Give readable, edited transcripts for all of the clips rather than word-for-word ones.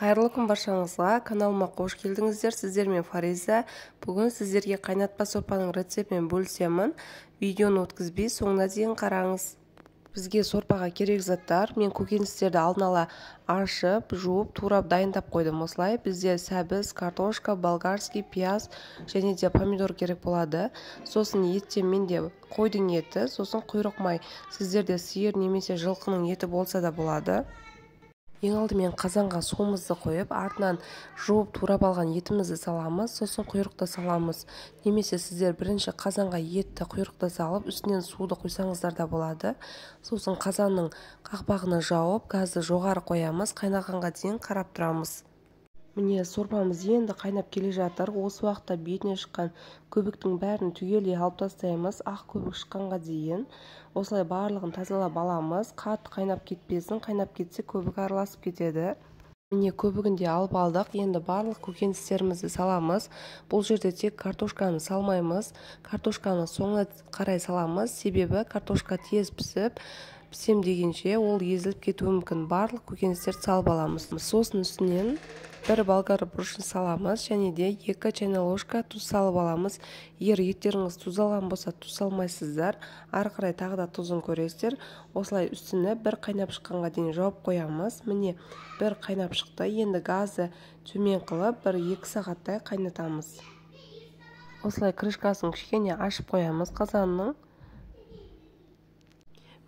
Қайырлы күн баршаңызға, каналыма қош келдіңіздер. Сіздермен Фариза. Бүгін сіздерге қайнатпа сорпаның рецептімен бөлісемін. Видеоны өткізбей соңына дейін қараңыз. Бізге сорпаға керек заттар: мен көкөністерді алдын ала ашып, жуып, турап дайындап қойдым. Осылай бізде сәбіз, картошка, болгарский, пияз және де помидор керек болады. Сосын еттен менде қойдың еті, сосын құйрық май. Сіздерде сиыр немесе жылқының еті болса да болады. Ең алдымен қазанға суымызды қойып, артынан жуып турап алған етімізді саламыз, сосын құйрықты саламыз. Немесе сіздер бірінші қазанға етті, құйрықты салып, үстінен суды құйсаңыздар да болады. Сосын қазанның қақпағын жауып, газды жоғары қоямыз, қайнағанға дейін қарап тұрамыз. Міне сорпамыз енді қайнап келе жатыр. Осы уақытта бетіне шыққан көбіктің бәрін түгелдей алып тастаймыз, ақ көбік шыққанға дейін. Осылай барлығын тазалап аламыз. Қатты қайнап кетпесін, қайнап кетсе көбік араласып кетеді. Міне көбігінде алып алдық. Енді барлық көкөністерімізді саламыз. Бұл жерде тек картошканы салмаймыз. Картошканы соңына қарай саламыз. Себебі картошка тез пісем дегенше ол езіліп кетуі мүмкін. Барлық көкөністерді салып аламыз. Сосын үстінен бір болгар бұрышын саламыз, және де 2 чайна ложка тұз салып аламыз. Егер еттеріңіз тұз алған болса, тұз салмайсыздар. Ары қарай тағы да тұзын көресіздер. Осылай үстіне бір қайнап шыққанға дейін жауып қоямыз. Міне бір қайнап шықты. Енді газды төмен қылып 1-2 сағаттай қайнатамыз. Осылай крышкасын кішкене ашып қоямыз қазанның.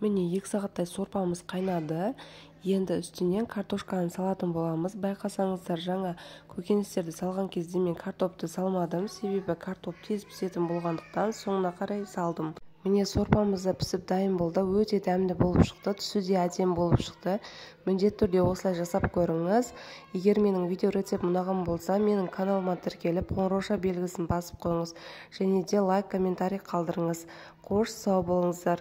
Міне 2 сағаттай сорпамыз қайнады. Енді үстінен картошканы салатын боламыз. Байқасаңыздар, жаңа көкөністерді салған кезде мен картопты салмадым. Себебі картоп тез пісетін болғандықтан соңына қарай салдым. Міне сорпамыз да пісіп дайын болды. Өте дәмді болып шықты. Түсі де әдемі болып шықты. Міндетті түрде осылай жасап көріңіз. Егер менің видео рецептім ұнаған болса, менің каналыма тіркеліп, қоңырауша белгісін басып қойыңыз. Және де лайк, комментарий қалдырыңыз. Қош, сау болыңыздар.